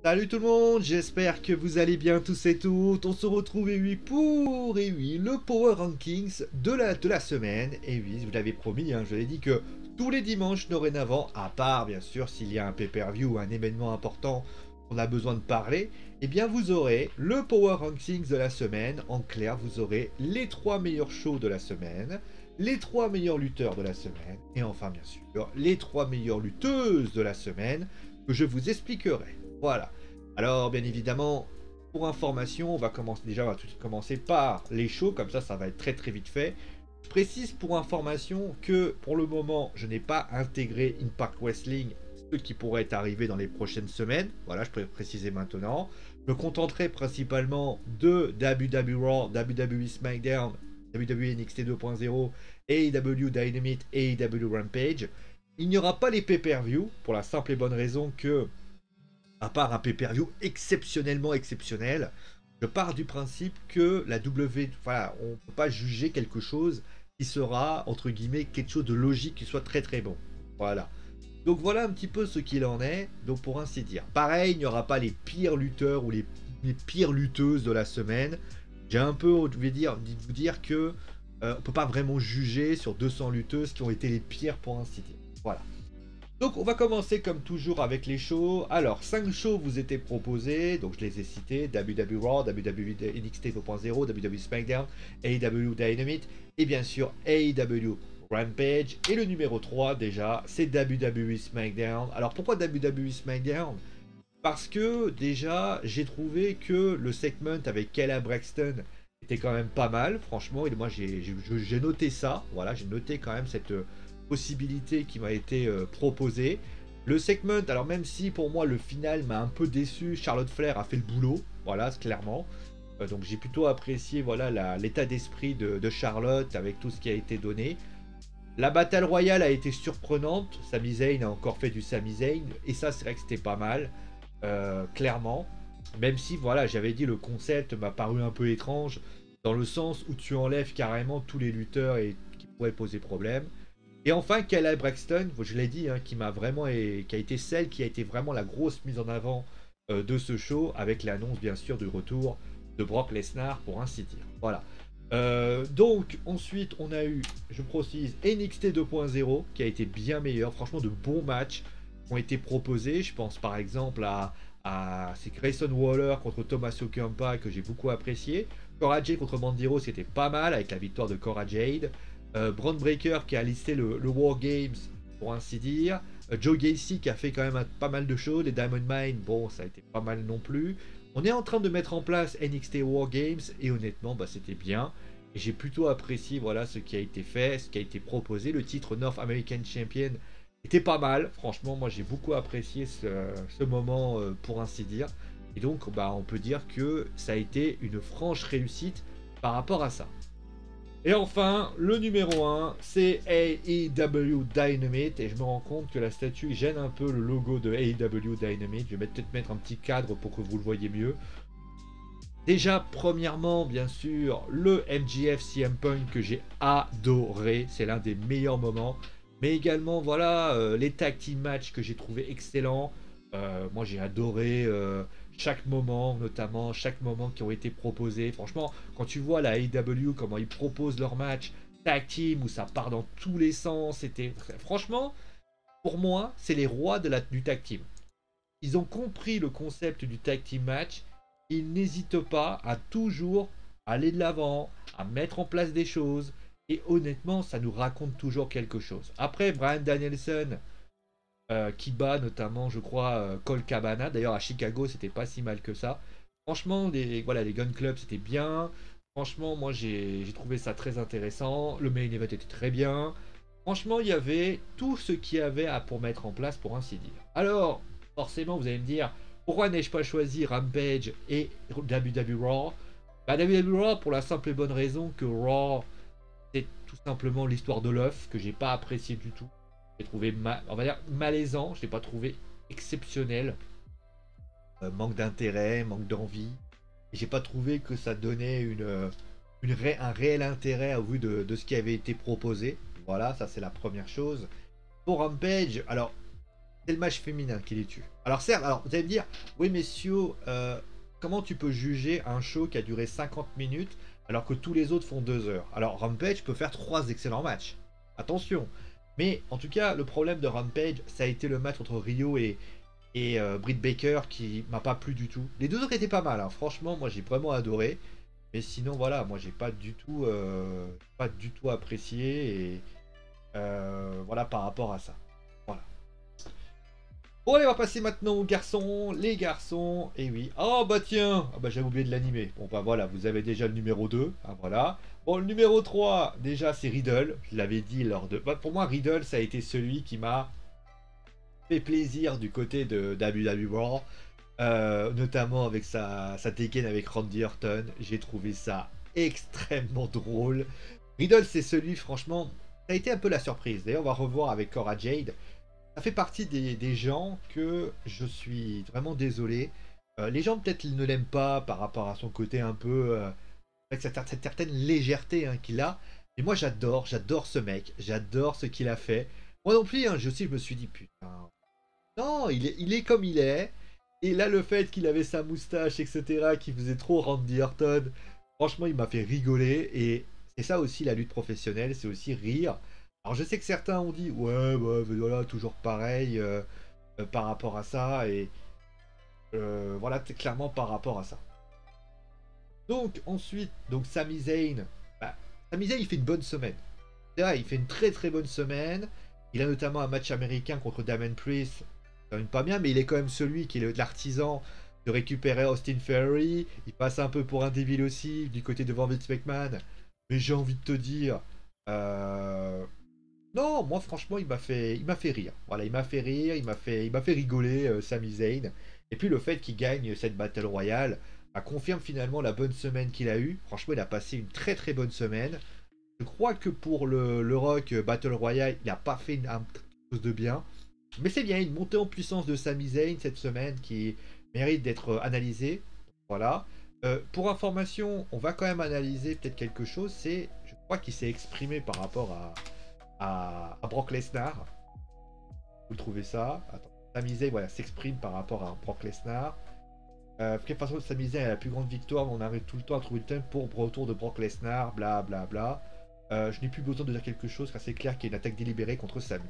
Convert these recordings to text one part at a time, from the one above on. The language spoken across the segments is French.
Salut tout le monde, j'espère que vous allez bien tous et toutes. On se retrouve pour le Power Rankings de la semaine. Et oui, je vous l'avais promis, je l'ai dit que tous les dimanches dorénavant, à part bien sûr s'il y a un pay-per-view ou un événement important qu'on a besoin de parler, eh bien vous aurez le Power Rankings de la semaine. En clair, vous aurez les 3 meilleurs shows de la semaine, les 3 meilleurs lutteurs de la semaine, et enfin bien sûr, les 3 meilleures lutteuses de la semaine que je vous expliquerai. Voilà. Alors, bien évidemment, pour information, on va tout de suite commencer par les shows, comme ça va être très vite fait. Je précise pour information que pour le moment, je n'ai pas intégré Impact Wrestling, ce qui pourrait arriver dans les prochaines semaines. Voilà, je peux préciser maintenant. Je me contenterai principalement de WWE Raw, WWE SmackDown, WWE NXT 2.0, AEW Dynamite, AEW Rampage. Il n'y aura pas les pay-per-view, pour la simple et bonne raison que, à part un pay-per-view exceptionnellement exceptionnel, je pars du principe que la voilà, on ne peut pas juger quelque chose qui sera, entre guillemets, quelque chose de logique, qui soit très bon. Voilà. Donc voilà un petit peu ce qu'il en est, donc pour ainsi dire. Pareil, il n'y aura pas les pires lutteurs ou les pires lutteuses de la semaine. J'ai un peu, je vais vous dire que on peut pas vraiment juger sur 200 lutteuses qui ont été les pires pour ainsi dire. Voilà. Donc on va commencer comme toujours avec les shows. Alors 5 shows vous étaient proposés, donc je les ai cités: WWE Raw, WWE NXT 2.0, WWE SmackDown, AEW Dynamite et bien sûr AEW Rampage. Et le numéro 3 déjà, c'est WWE SmackDown. Alors pourquoi WWE SmackDown? Parce que déjà j'ai trouvé que le segment avec Kayla Braxton était quand même pas mal, franchement, et moi j'ai noté ça, voilà, j'ai noté quand même cette possibilité qui m'a été proposée. Le segment, alors même si pour moi le final m'a un peu déçu, Charlotte Flair a fait le boulot, voilà, clairement. Donc j'ai plutôt apprécié voilà l'état d'esprit de Charlotte avec tout ce qui a été donné. La Battle Royale a été surprenante, Sami Zayn a encore fait du Sami Zayn, et ça c'est vrai que c'était pas mal, clairement. Même si voilà, j'avais dit le concept m'a paru un peu étrange, dans le sens où tu enlèves carrément tous les lutteurs et qui pourraient poser problème. Et enfin, Kayla Braxton, je l'ai dit, qui m'a vraiment qui a été celle qui a été vraiment la grosse mise en avant de ce show, avec l'annonce bien sûr du retour de Brock Lesnar, pour ainsi dire. Voilà. Donc ensuite on a eu, je précise, NXT 2.0 qui a été bien meilleur. Franchement, de bons matchs ont été proposés. Je pense par exemple c'est Grayson Waller contre Tommaso Ciampa que j'ai beaucoup apprécié. Cora Jade contre Mandiro, c'était pas mal avec la victoire de Cora Jade. Braun Breaker qui a listé le War Games, pour ainsi dire. Joe Gacy qui a fait quand même pas mal de choses. Les Diamond Mine, bon, ça a été pas mal non plus. On est en train de mettre en place NXT War Games et honnêtement, c'était bien. Et j'ai plutôt apprécié voilà ce qui a été fait, ce qui a été proposé. Le titre North American Champion était pas mal. Franchement, moi j'ai beaucoup apprécié ce moment, pour ainsi dire. Et donc, on peut dire que ça a été une franche réussite par rapport à ça. Et enfin, le numéro 1, c'est AEW Dynamite. Et je me rends compte que la statue gêne un peu le logo de AEW Dynamite. Je vais peut-être mettre un petit cadre pour que vous le voyez mieux. Déjà, premièrement, bien sûr, le MJF CM Punk que j'ai adoré. C'est l'un des meilleurs moments. Mais également, voilà, les tag team matchs que j'ai trouvé excellents. Moi, j'ai adoré chaque moment, notamment chaque moment qui ont été proposés. Franchement, quand tu vois la AEW, comment ils proposent leur match tag team, où ça part dans tous les sens, franchement, pour moi, c'est les rois du tag team. Ils ont compris le concept du tag team match. Ils n'hésitent pas à toujours aller de l'avant, à mettre en place des choses. Et honnêtement, ça nous raconte toujours quelque chose. Après, Bryan Danielson, qui bat notamment, je crois, Colt Cabana. D'ailleurs, à Chicago, c'était pas si mal que ça. Franchement, les Gun Club, c'était bien. Franchement, moi, j'ai trouvé ça très intéressant. Le main event était très bien. Franchement, il y avait tout ce qu'il y avait pour mettre en place, pour ainsi dire. Alors, forcément, vous allez me dire, pourquoi n'ai-je pas choisi Rampage et WWE Raw? WWE Raw, pour la simple et bonne raison que Raw, c'est tout simplement l'histoire de l'œuf, que j'ai pas apprécié du tout. J'ai trouvé, on va dire, malaisant, je l'ai pas trouvé exceptionnel. Manque d'intérêt, manque d'envie. Et j'ai pas trouvé que ça donnait un réel intérêt au vu de ce qui avait été proposé. Voilà, ça c'est la première chose. Pour Rampage, alors, c'est le match féminin qui les tue. Alors certes, alors vous allez me dire, oui messieurs, comment tu peux juger un show qui a duré 50 minutes alors que tous les autres font 2 heures? Alors Rampage peut faire 3 excellents matchs. Attention. Mais en tout cas, le problème de Rampage, ça a été le match entre Rio et Britt Baker qui m'a pas plu du tout. Les deux autres étaient pas mal, hein. Franchement, moi j'ai vraiment adoré. Mais sinon, voilà, moi j'ai pas du tout apprécié. Et voilà par rapport à ça. Voilà. Bon allez, on va passer maintenant aux garçons. Les garçons, et oui. Oh bah tiens, ah bah j'avais oublié de l'animer. Bon bah voilà, vous avez déjà le numéro 2. Ah, voilà. Bon, le numéro 3, déjà c'est Riddle. Je l'avais dit lors de... Bah, pour moi, Riddle, ça a été celui qui m'a fait plaisir du côté de WWE Raw. Notamment avec sa dégaine avec Randy Orton. J'ai trouvé ça extrêmement drôle. Riddle, c'est celui, franchement, ça a été un peu la surprise. D'ailleurs, on va revoir avec Cora Jade. Ça fait partie des gens que je suis vraiment désolé. Les gens peut-être ne l'aiment pas par rapport à son côté un peu... avec cette certaine légèreté hein, qu'il a. Mais moi j'adore ce mec. J'adore ce qu'il a fait. Moi non plus, hein, je me suis dit, putain... Non, il est comme il est. Et là, le fait qu'il avait sa moustache, etc., qui faisait trop Randy Orton, franchement, il m'a fait rigoler. Et c'est ça aussi la lutte professionnelle, c'est aussi rire. Alors je sais que certains ont dit ouais voilà toujours pareil par rapport à ça et voilà clairement par rapport à ça. Donc ensuite donc Sami Zayn, bah, Sami Zayn il fait une bonne semaine. C'est vrai, il fait une très très bonne semaine. Il a notamment un match américain contre Damien Priest, quand même pas bien mais il est quand même celui qui est l'artisan de récupérer Austin Theory. Il passe un peu pour un débile aussi du côté de Vince McMahon. Mais j'ai envie de te dire non, moi franchement il m'a fait rire. Voilà, il m'a fait rire, il m'a fait rigoler Sami Zayn. Et puis le fait qu'il gagne cette Battle Royale confirme finalement la bonne semaine qu'il a eue. Franchement, il a passé une très très bonne semaine. Je crois que pour le Rock Battle Royale, il n'a pas fait quelque chose de bien. Mais c'est bien, une montée en puissance de Sami Zayn cette semaine qui mérite d'être analysée. Voilà. Pour information, on va quand même analyser peut-être quelque chose. C'est, je crois qu'il s'est exprimé par rapport à Brock Lesnar. Vous trouvez ça? Attends. Sami Zayn voilà, s'exprime par rapport à Brock Lesnar. De toute façon, Sami Zayn a la plus grande victoire, on arrive tout le temps à trouver le thème pour le retour de Brock Lesnar, bla bla bla. Je n'ai plus besoin de dire quelque chose car c'est clair qu'il y a une attaque délibérée contre Sami.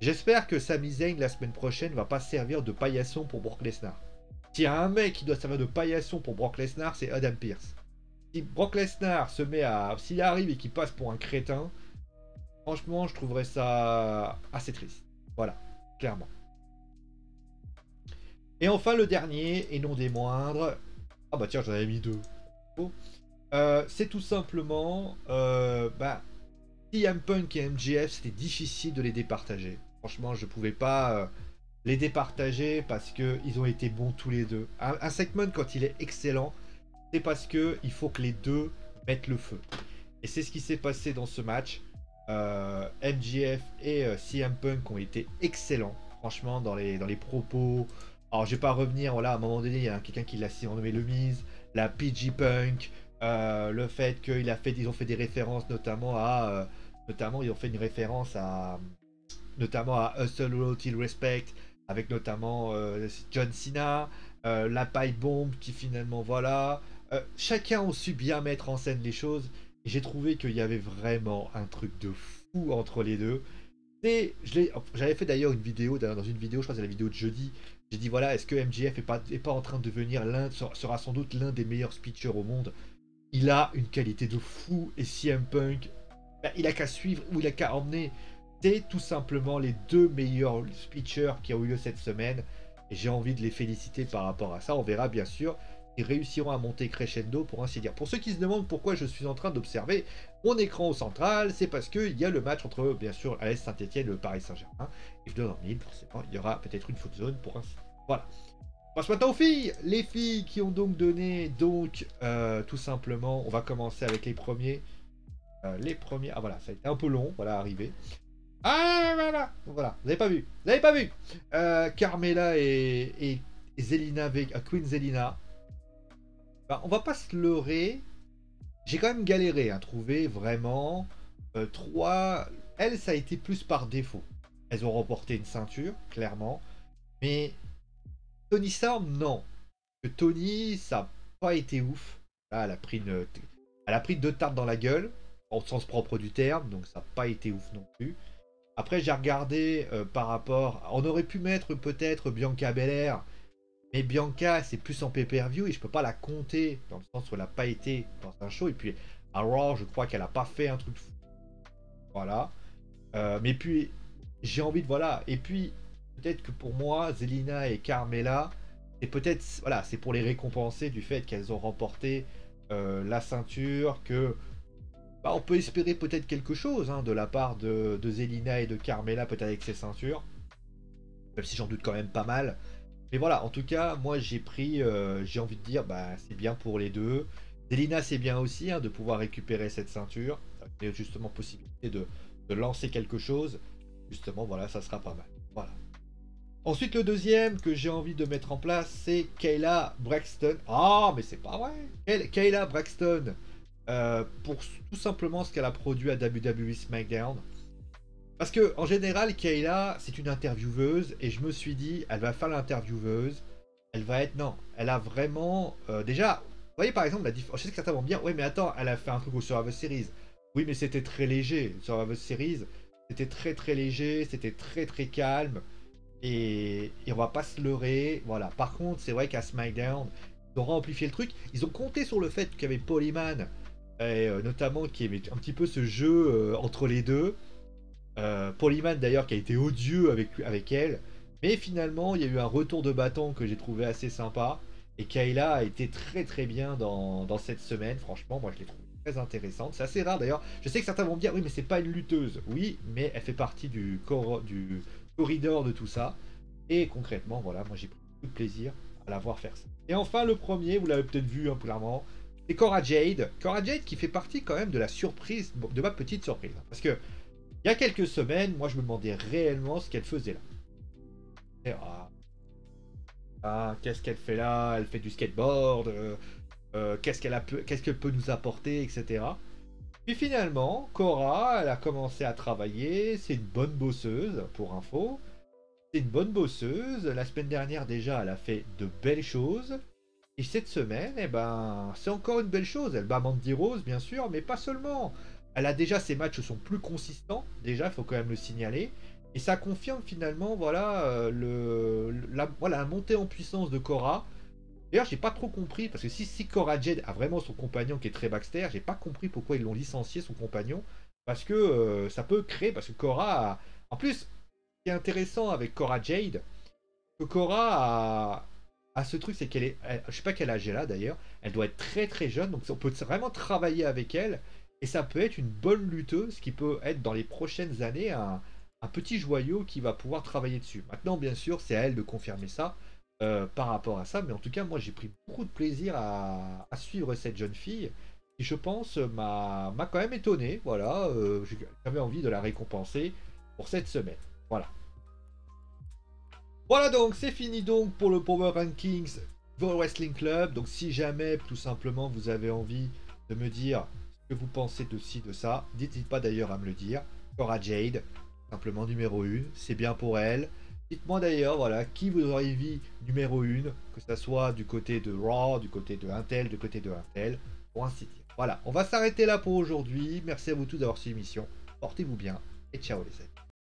J'espère que Sami Zayn la semaine prochaine va pas servir de paillasson pour Brock Lesnar. S'il y a un mec qui doit servir de paillasson pour Brock Lesnar, c'est Adam Pearce. Si Brock Lesnar se met à... S'il arrive et qu'il passe pour un crétin, franchement, je trouverais ça assez triste. Voilà, clairement. Et enfin, le dernier, et non des moindres... Ah bah tiens, j'en avais mis deux. Oh. C'est tout simplement... CM Punk et MJF, c'était difficile de les départager. Franchement, je pouvais pas les départager parce qu'ils ont été bons tous les deux. Un segment, quand il est excellent, c'est parce qu'il faut que les deux mettent le feu. Et c'est ce qui s'est passé dans ce match. MJF et CM Punk ont été excellents, franchement, dans les propos. Alors, je vais pas revenir, voilà, à un moment donné, il y a quelqu'un qui l'a surnommé le Miz, la PG Punk, le fait qu'ils ont fait des références notamment à... ils ont fait une référence à... notamment à Hustle Loyalty Respect, avec notamment John Cena, la pipe bombe qui finalement, voilà... chacun a su bien mettre en scène les choses. Et j'ai trouvé qu'il y avait vraiment un truc de fou entre les deux. Et j'avais fait d'ailleurs une vidéo, dans une vidéo, je crois que c'est la vidéo de jeudi. J'ai dit voilà, est-ce que MJF est pas en train de devenir sera sans doute l'un des meilleurs speechers au monde. Il a une qualité de fou et CM Punk, il a qu'à suivre ou il a qu'à emmener. C'est tout simplement les deux meilleurs speechers qui ont eu lieu cette semaine. Et j'ai envie de les féliciter par rapport à ça. On verra bien sûr. Ils réussiront à monter crescendo pour ainsi dire. Pour ceux qui se demandent pourquoi je suis en train d'observer mon écran au central, c'est parce qu'il y a le match entre, bien sûr, AS Saint-Etienne et le Paris Saint-Germain. Et je donne en mille, forcément, il y aura peut-être une foot zone pour ainsi. Voilà. On passe maintenant aux filles. Les filles qui ont donc donné, tout simplement, on va commencer avec les premiers. Ah voilà, ça a été un peu long, voilà, arrivé. Ah voilà, voilà, vous n'avez pas vu. Vous n'avez pas vu. Carmella et Zelina, Queen Zelina. On va pas se leurrer. J'ai quand même galéré à trouver vraiment 3. Elle, ça a été plus par défaut. elles ont remporté une ceinture, clairement. Mais Tony Storm, non. Que Tony, ça n'a pas été ouf. Là, elle a pris 2 tartes dans la gueule, au sens propre du terme, donc ça n'a pas été ouf non plus. Après, j'ai regardé par rapport... On aurait pu mettre peut-être Bianca Belair, mais Bianca, c'est plus en pay-per-view et je peux pas la compter, dans le sens où elle n'a pas été dans un show. Et puis, à Raw, je crois qu'elle n'a pas fait un truc fou. Voilà. Mais puis, j'ai envie de... Voilà. Et puis, peut-être que pour moi, Zelina et Carmella, c'est peut-être... Voilà, c'est pour les récompenser du fait qu'elles ont remporté la ceinture, que... Bah, on peut espérer peut-être quelque chose hein, de la part de Zelina et de Carmella, peut-être avec ces ceintures. Même si j'en doute quand même pas mal. Mais voilà, en tout cas, moi j'ai pris, j'ai envie de dire, bah c'est bien pour les deux. Zelina, c'est bien aussi hein, de pouvoir récupérer cette ceinture. Il y a justement possibilité de lancer quelque chose. Justement, voilà, ça sera pas mal. Voilà. Ensuite, le deuxième que j'ai envie de mettre en place, c'est Kayla Braxton. Ah, mais c'est pas vrai. Kayla Braxton, pour tout simplement ce qu'elle a produit à WWE SmackDown. Parce que en général, Kayla, c'est une intervieweuse et je me suis dit, elle va faire l'intervieweuse, elle va être non, elle a vraiment déjà, vous voyez par exemple la différence. Je sais que certains vont me dire, oui mais attends, elle a fait un truc au Survivor Series. Oui mais c'était très léger, Survivor Series, c'était très très léger, c'était très très calme et on va pas se leurrer, voilà. Par contre, c'est vrai qu'à SmackDown, ils ont amplifié le truc, ils ont compté sur le fait qu'il y avait Paul Heyman, et notamment qui aimait un petit peu ce jeu entre les deux. Paul Heyman d'ailleurs qui a été odieux avec elle, mais finalement il y a eu un retour de bâton que j'ai trouvé assez sympa et Kayla a été très très bien dans cette semaine. Franchement, moi je l'ai trouvé très intéressante. C'est assez rare d'ailleurs. Je sais que certains vont me dire oui mais c'est pas une lutteuse. Oui, mais elle fait partie du corridor de tout ça et concrètement voilà, moi j'ai pris beaucoup de plaisir à la voir faire ça. Et enfin le premier, vous l'avez peut-être vu clairement, c'est Cora Jade. Cora Jade qui fait partie quand même de la surprise, de ma petite surprise, parce que il y a quelques semaines, moi je me demandais réellement ce qu'elle faisait là. Et, qu'est-ce qu'elle fait là? Elle fait du skateboard, qu'est-ce qu'elle peut nous apporter, etc. Puis finalement, Cora, elle a commencé à travailler, c'est une bonne bosseuse, pour info. C'est une bonne bosseuse, la semaine dernière déjà, elle a fait de belles choses. Et cette semaine, eh ben, c'est encore une belle chose. Elle bat Mandy Rose, bien sûr, mais pas seulement. Elle a déjà, ses matchs sont plus consistants, déjà, il faut quand même le signaler. Et ça confirme finalement, voilà, la montée en puissance de Cora. D'ailleurs, j'ai pas trop compris, parce que si Cora Jade a vraiment son compagnon qui est très Baxter, j'ai pas compris pourquoi ils l'ont licencié, son compagnon. Parce que ça peut créer, parce que Cora a... En plus, ce qui est intéressant avec Cora Jade, que Cora a ce truc, c'est qu'elle est... je sais pas quel âge elle a d'ailleurs, elle doit être très très jeune, donc on peut vraiment travailler avec elle. Et ça peut être une bonne lutteuse qui peut être dans les prochaines années un petit joyau qui va pouvoir travailler dessus. Maintenant, bien sûr, c'est à elle de confirmer ça par rapport à ça. Mais en tout cas, moi, j'ai pris beaucoup de plaisir à suivre cette jeune fille qui, je pense, m'a quand même étonné. Voilà, j'avais envie de la récompenser pour cette semaine. Voilà. Voilà donc, c'est fini donc pour le Power Rankings The Wrestling Club. Donc si jamais, tout simplement, vous avez envie de me dire ce que vous pensez de ci, de ça, dites pas d'ailleurs à me le dire. Cora Jade, simplement numéro 1, c'est bien pour elle. Dites-moi d'ailleurs, voilà, qui vous auriez vu numéro 1, que ce soit du côté de Raw, du côté de Intel, du côté de Intel, pour ainsi dire. Voilà, on va s'arrêter là pour aujourd'hui. Merci à vous tous d'avoir suivi l'émission. Portez-vous bien et ciao les amis.